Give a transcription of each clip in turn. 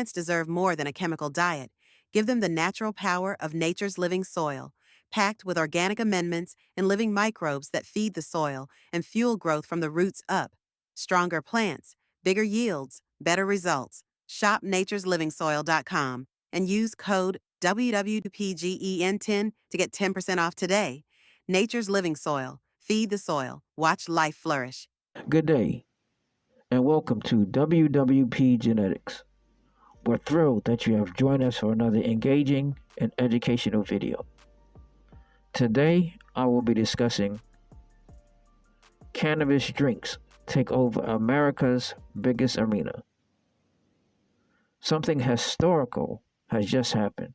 plants deserve more than a chemical diet. Give them the natural power of nature's living soil, packed with organic amendments and living microbes that feed the soil and fuel growth from the roots up. Stronger plants, bigger yields, better results. Shop natureslivingsoil.com and use code WWPGEN10 to get 10% off today. Nature's Living Soil. Feed the soil. Watch life flourish. Good day, and welcome to WWP Genetics. We're thrilled that you have joined us for another engaging and educational video. Today, I will be discussing cannabis drinks take over America's biggest arena. Something historical has just happened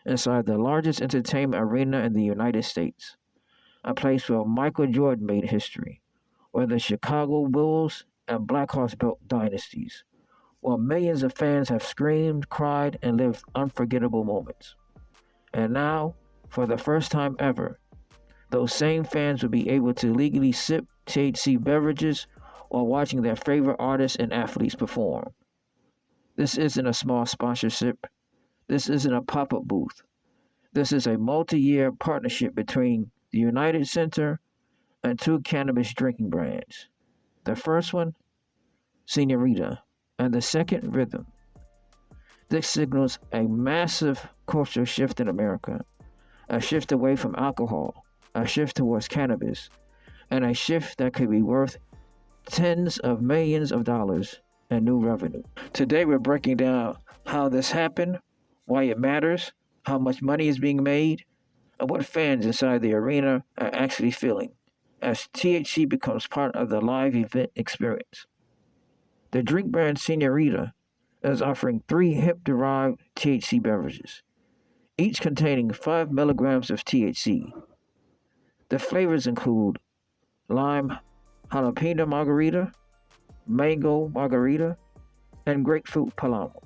inside the largest entertainment arena in the United States, a place where Michael Jordan made history, where the Chicago Bulls and Blackhawks built dynasties, while millions of fans have screamed, cried, and lived unforgettable moments. And now, for the first time ever, those same fans will be able to legally sip THC beverages while watching their favorite artists and athletes perform. This isn't a small sponsorship. This isn't a pop-up booth. This is a multi-year partnership between the United Center and two cannabis drinking brands. The first one, Señorita, and the second, Rhythm. This signals a massive cultural shift in America, a shift away from alcohol, a shift towards cannabis, and a shift that could be worth tens of millions of dollars in new revenue. Today we're breaking down how this happened, why it matters, how much money is being made, and what fans inside the arena are actually feeling as THC becomes part of the live event experience. The drink brand Señorita is offering 3 hemp-derived THC beverages, each containing 5 milligrams of THC. The flavors include lime jalapeno margarita, mango margarita, and grapefruit palamo.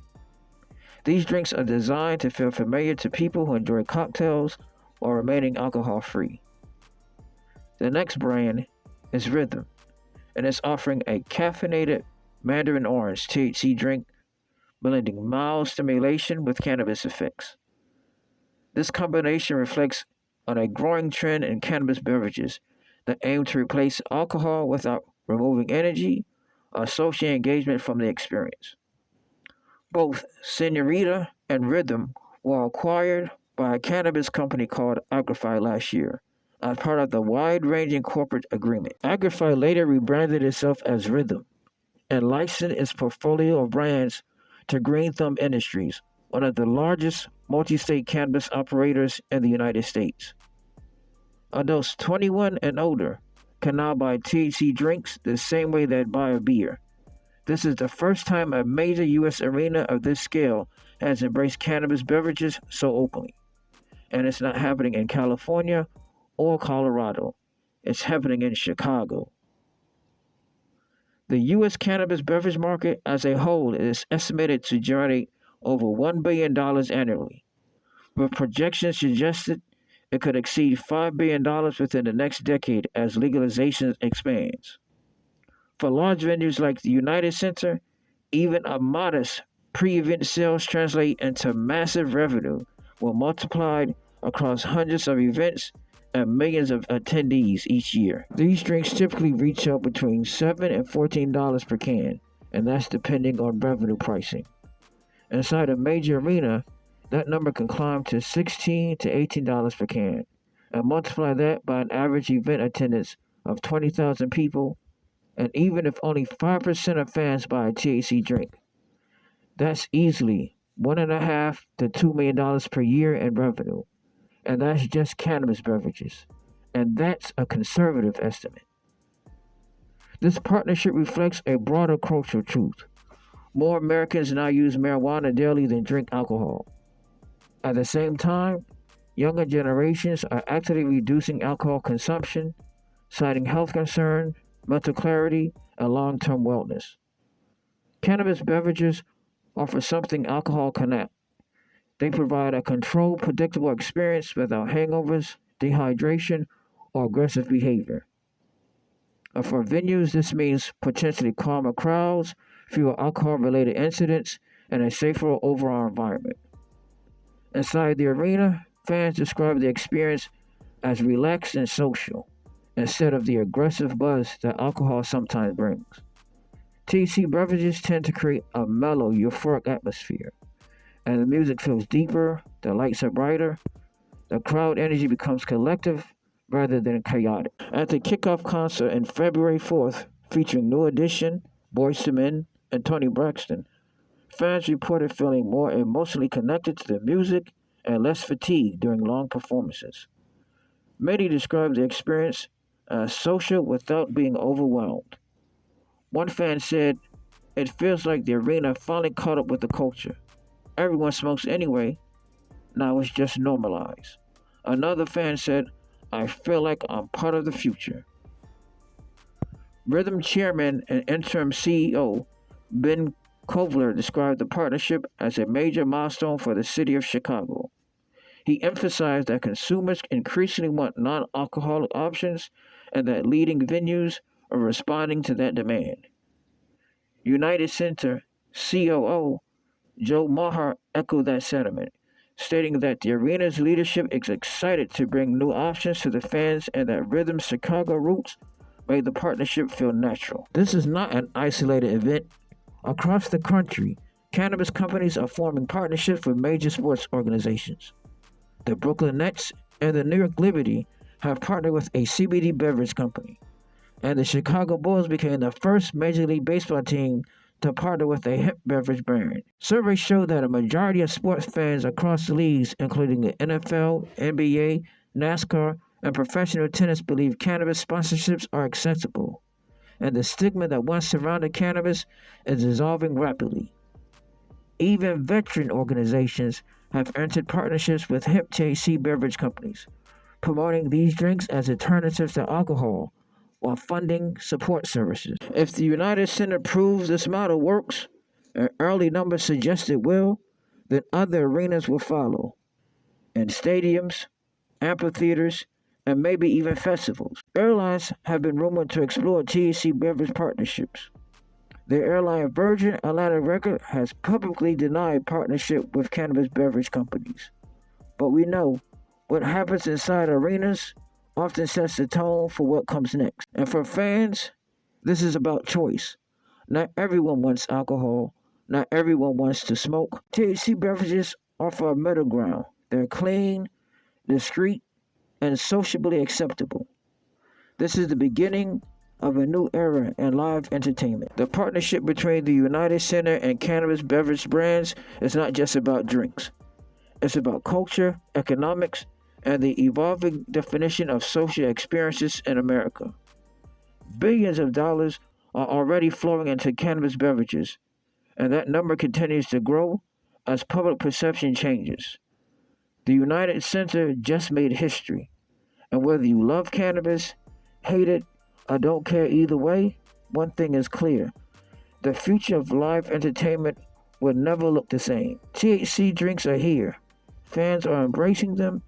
These drinks are designed to feel familiar to people who enjoy cocktails while remaining alcohol-free. The next brand is Rhythm, and it's offering a caffeinated mandarin orange THC drink blending mild stimulation with cannabis effects. This combination reflects on a growing trend in cannabis beverages that aim to replace alcohol without removing energy or social engagement from the experience. Both Señorita and Rhythm were acquired by a cannabis company called Agrify last year as part of the wide-ranging corporate agreement. Agrify later rebranded itself as Rhythm and licensed its portfolio of brands to Green Thumb Industries, one of the largest multi-state cannabis operators in the United States. Adults 21 and older can now buy THC drinks the same way they'd buy a beer. This is the first time a major U.S. arena of this scale has embraced cannabis beverages so openly. And it's not happening in California or Colorado. It's happening in Chicago. The U.S. cannabis beverage market as a whole is estimated to generate over $1 billion annually, with projections suggested it could exceed $5 billion within the next decade as legalization expands. For large venues like the United Center, even a modest pre-event sales translate into massive revenue when multiplied across hundreds of events and millions of attendees each year. These drinks typically retail between $7 and $14 per can, and that's depending on revenue pricing. Inside a major arena, that number can climb to $16 to $18 per can, and multiply that by an average event attendance of 20,000 people, and even if only 5% of fans buy a THC drink, that's easily $1.5 to $2 million per year in revenue. And that's just cannabis beverages. And that's a conservative estimate. This partnership reflects a broader cultural truth. More Americans now use marijuana daily than drink alcohol. At the same time, younger generations are actively reducing alcohol consumption, citing health concern, mental clarity, and long-term wellness. Cannabis beverages offer something alcohol cannot. They provide a controlled, predictable experience without hangovers, dehydration, or aggressive behavior. For venues, this means potentially calmer crowds, fewer alcohol-related incidents, and a safer overall environment. Inside the arena, fans describe the experience as relaxed and social, instead of the aggressive buzz that alcohol sometimes brings. THC beverages tend to create a mellow, euphoric atmosphere, and the music feels deeper, the lights are brighter, the crowd energy becomes collective rather than chaotic. At the kickoff concert on February 4th, featuring New Edition, Boyz II Men, and Tony Braxton, fans reported feeling more emotionally connected to the music and less fatigued during long performances. Many described the experience as social without being overwhelmed. One fan said, "It feels like the arena finally caught up with the culture. Everyone smokes anyway, now it's just normalized." Another fan said, "I feel like I'm part of the future." Rhythm chairman and interim CEO Ben Kovler described the partnership as a major milestone for the city of Chicago. He emphasized that consumers increasingly want non alcoholic options and that leading venues are responding to that demand. United Center COO Joe Maher echoed that sentiment, stating that the arena's leadership is excited to bring new options to the fans and that Rhythm's Chicago roots made the partnership feel natural. This is not an isolated event. Across the country, cannabis companies are forming partnerships with major sports organizations. The Brooklyn Nets and the New York Liberty have partnered with a CBD beverage company, and the Chicago Bulls became the first Major League Baseball team to partner with a hemp beverage brand. Surveys show that a majority of sports fans across the leagues, including the NFL, NBA, NASCAR, and professional tennis, believe cannabis sponsorships are acceptable, and the stigma that once surrounded cannabis is dissolving rapidly. Even veteran organizations have entered partnerships with hemp THC beverage companies, promoting these drinks as alternatives to alcohol while funding support services. If the United Center proves this model works, and early numbers suggest it will, then other arenas will follow, and stadiums, amphitheaters, and maybe even festivals. Airlines have been rumored to explore THC beverage partnerships. The airline Virgin Atlantic Record has publicly denied partnership with cannabis beverage companies. But we know what happens inside arenas often sets the tone for what comes next. And for fans, this is about choice. Not everyone wants alcohol. Not everyone wants to smoke. THC beverages offer a middle ground. They're clean, discreet, and sociably acceptable. This is the beginning of a new era in live entertainment. The partnership between the United Center and cannabis beverage brands is not just about drinks. It's about culture, economics, and the evolving definition of social experiences in America. Billions of dollars are already flowing into cannabis beverages, and that number continues to grow as public perception changes. The United Center just made history, and whether you love cannabis, hate it, or don't care either way, one thing is clear. The future of live entertainment will never look the same. THC drinks are here. Fans are embracing them,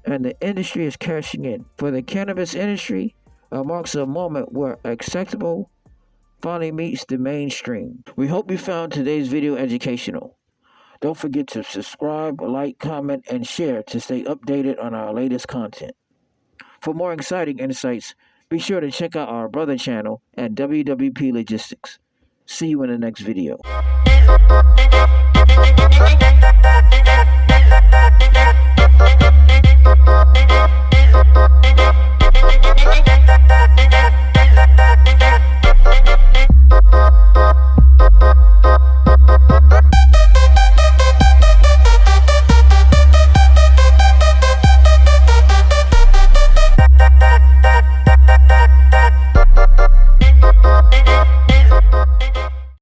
and the industry is cashing in. For the cannabis industry, it marks a moment where acceptable finally meets the mainstream. We hope you found today's video educational. Don't forget to subscribe, like, comment, and share to stay updated on our latest content. For more exciting insights, be sure to check out our brother channel at WWP Logistics. See you in the next video.